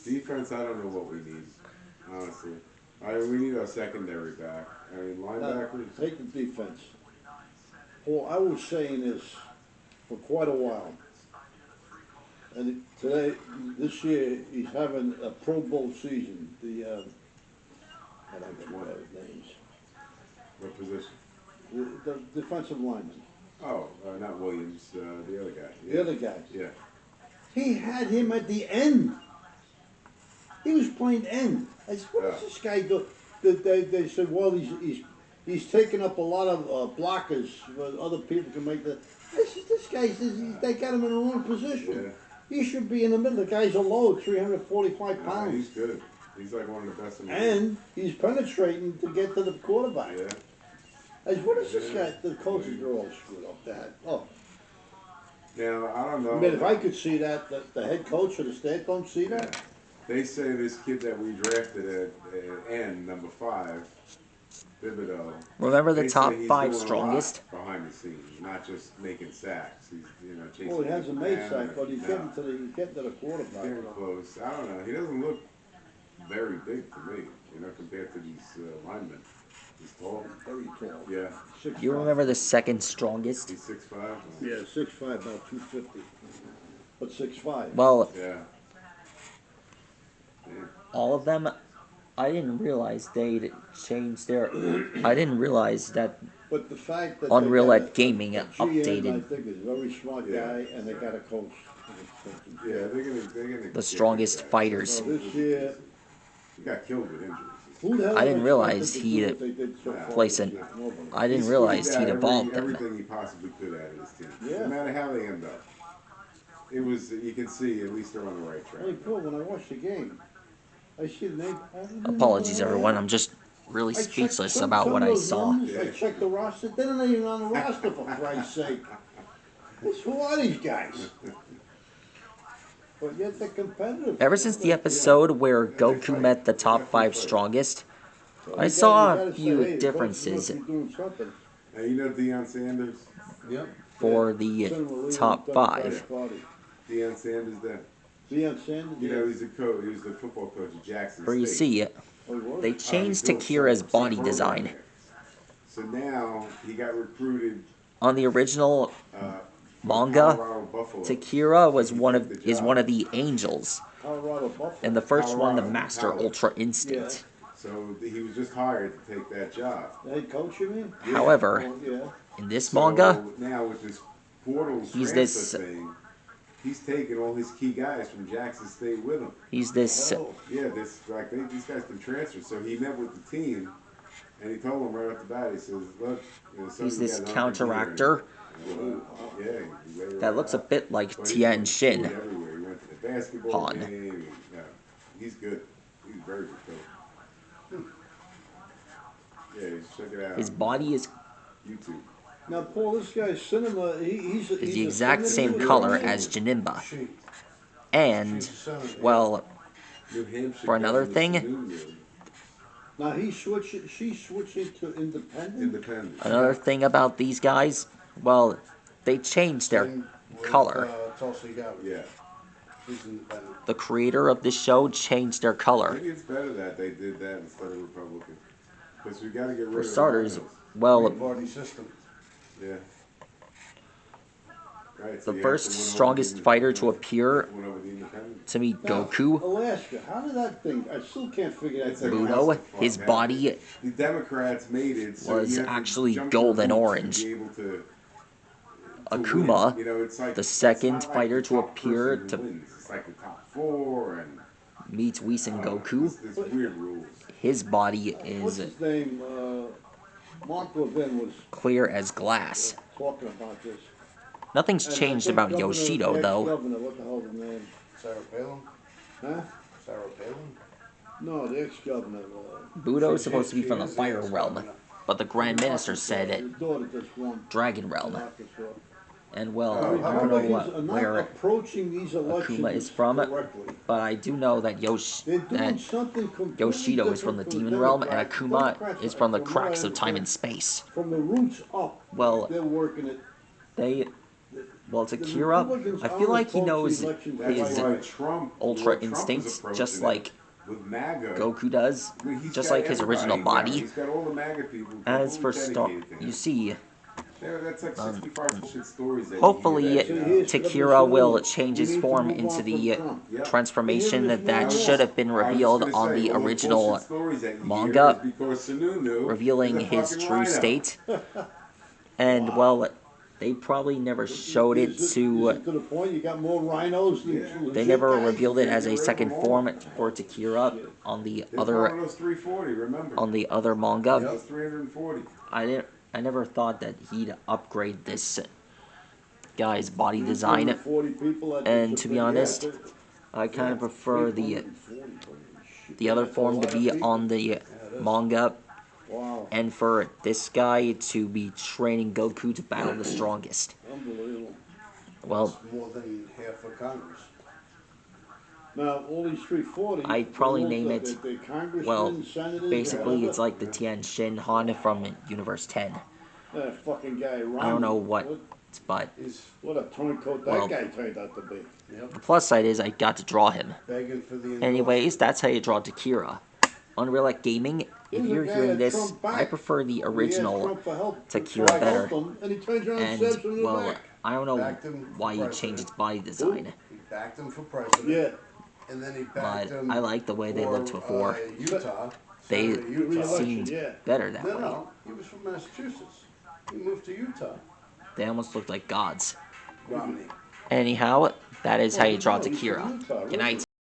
Defense, I don't know what we need, honestly. We need our secondary back. I mean, linebackers. Take the defense. Well, I was saying this for quite a while. And today, this year, he's having a Pro Bowl season. I don't know his names. What position? The defensive lineman. Oh, not Williams. The other guy. Yeah. The other guy. Yeah. He had him at the end. He was playing end. I said, what does this guy do? They said, well, he's taking up a lot of blockers where other people can make the. I said, this guy says they got him in the wrong position. Yeah. He should be in the middle. The guy's a low, 345 pounds. He's good. He's like one of the best in the league. And he's penetrating to get to the quarterback. Yeah. I said, what is this guy? The coaches are all screwed up. That. Oh. Now, I don't know. I mean, if I could see that, the head coach of the state don't see that. They say this kid that we drafted at N, number 5, Thibodeau. Remember the top 5 strongest? Behind the scenes, not just making sacks. He's, chasing. Well, he hasn't made sacks, but he's getting to the quarterback. Getting close. I don't know. He doesn't look very big to me, compared to these linemen. He's tall. Very tall. Yeah. 6'5". You remember the second strongest? He's 6'5". Yeah, 6'5", about 250. But 6'5". Well, yeah. all of them, I didn't realize they'd changed their. I didn't realize that But the fact that Unreal they at Gaming GM, updated I think is a very smart guy, and they got a coach. Yeah, they're gonna the strongest fighters. So this year, He got killed with injuries. who the hell I didn't realize expected to he'd do what they did so far place this an- year? Nobody. I didn't He realize squeezed he'd out evolved them. everything he possibly could out of his team. Yeah. No matter how they end up. It was, you can see, at least they're on the right track. Hey, Paul, when I watched the game, I see the name. Apologies, everyone. I'm just really I checked speechless some about of what I those saw. numbers, I checked the roster. They're not even on the roster, for Christ's sake. Who are these guys? But yet they're competitive. Ever since the episode where Goku met the top 5 strongest, I saw a few differences Now, Deion Sanders? Yep. for the top 5. Deion Sanders, that. Deion Sanders? He's a coach. He was the football coach at Jackson Where you State. see, Oh, he was? they changed Tekira's body design. So now he got recruited. On the original manga, Colorado Buffalo. Tekira was one of the angels, Colorado Buffalo. and the first one, the Colorado, Master college. Ultra Instinct. So he was just hired to take that job. The head coach, you mean? However, Oh, yeah. in this So manga, now with this portal He's transfer this- thing, he's taking all his key guys from Jackson State with him. he's this Oh, Yeah, these guys can transfer. So he met with the team, and he told them right off the bat. He says, "Look, some he's of you this guys aren't counteractor here." Yeah, he laid that right looks a out. bit like But he Tien went Shin. everywhere. He went to the basketball Pawn. game. Yeah, he's good. He's very good coach. Yeah, check it out. His body is YouTube. Now, Paul, this guy's cinema, he's the exact same senator, color isn't he? as Janemba. She- And, she's a senator. well, New Hampshire For another Governors thing- Union. Now, she's switching to independent? Independent. another thing about these guys, well, they changed their color. Tulsi Gabbard. Yeah. She's independent. The creator of this show changed their color. Maybe it's better that they did that instead of Republican. Because we got to get rid For of starters, the well, Party system. Yeah. Right, so the you have first to win over strongest the fighter to independent- appear win over the independent. to meet Now, Goku, Alaska, how did that thing, I still can't figure that It's thing a out. Budo, clusterfuck, his man. body The Democrats made it so was you have to actually jump golden through hoops orange. to be able to Akuma, win. It's like, the it's second not like fighter the to top appear person to who wins. It's like the top 4 and meets Whis and Goku. It's weird rules. His body What's is his name? Mark Levin was clear as glass. talking about this. Nothing's And I changed think about Governor- Yoshido, the though. ex-governor, what the hell's his name? Sarah Palin? Huh? Sarah Palin? No, the ex-governor. Budo is supposed to be from the She Fire is Realm, ex-governor. but the Grand Minister said His it daughter just won. Dragon Realm. Arkansas. And well, Oh, I don't Everybody's know not where, approaching these elections Akuma is from, correctly. but I do know that They're doing something completely Yoshido is from the different Demon Realm, and Democrats. Akuma Democrats, is from the what I cracks of time and understand, space. From the roots up, Well, they're working it. they Well, The Tekira, Republicans I feel are like he opposed to knows election That's his why violence. Trump, ultra Trump is instincts, approaching just it like with MAGA. Goku does, I mean, he's just got like his original everybody down. body. He's got all the MAGA people As for completely dedicated to him. you see, That's like 65 bullshit stories that hopefully you hear that, So you know. here's what I'm Tekira saying. will change We his need to form move into on from the Trump. Yep. transformation But here's that more should more. have been I was just revealed gonna on say, the all original bullshit stories that you hear manga, is because Sununu revealing is a his fucking true rhino. state. And well, they probably never showed it Is to. it to the point you got more rhinos than Yeah. legit They never guys? revealed it Yeah, as get a rid of second them all. form for Tekira Shit. on the There's one of other those 340, remember? manga. Those 340. I never thought that he'd upgrade this guy's body design. 240 people at And the to be yeah, honest, I kind of prefer the other form to be on the manga, Wow, and for this guy to be training Goku to battle the strongest. unbelievable. Well, That's more than half of Congress. Now, all these 340, I'd probably they're all name the- it- the congressmen, well, senators, basically whatever. it's like the Tianjin Han from Universe 10. That fucking guy, I don't know Romney. but He's What a turncoat Well- that guy turned out to be. the plus side is I got to draw him. begging for the Anyways, that's how you draw Tekira. Unreal Gaming, if There's a you're guy hearing at this, Trump back. I prefer the He asked original Trump for help, Tekira Trump better. helped him, and he turns around and And, stabs him in the well, back. I don't know Backed him for why you president. changed its body design, He backed him for president. Yeah. And then he but backed him. I like the way they looked for, before. Utah. They Senator Utah. Re-election, seemed yeah. better that No, way. no, he was from Massachusetts. He moved to Utah. They almost looked like gods. Romney. Anyhow, that is how you draw No, he's from Tekira. Utah, Good night.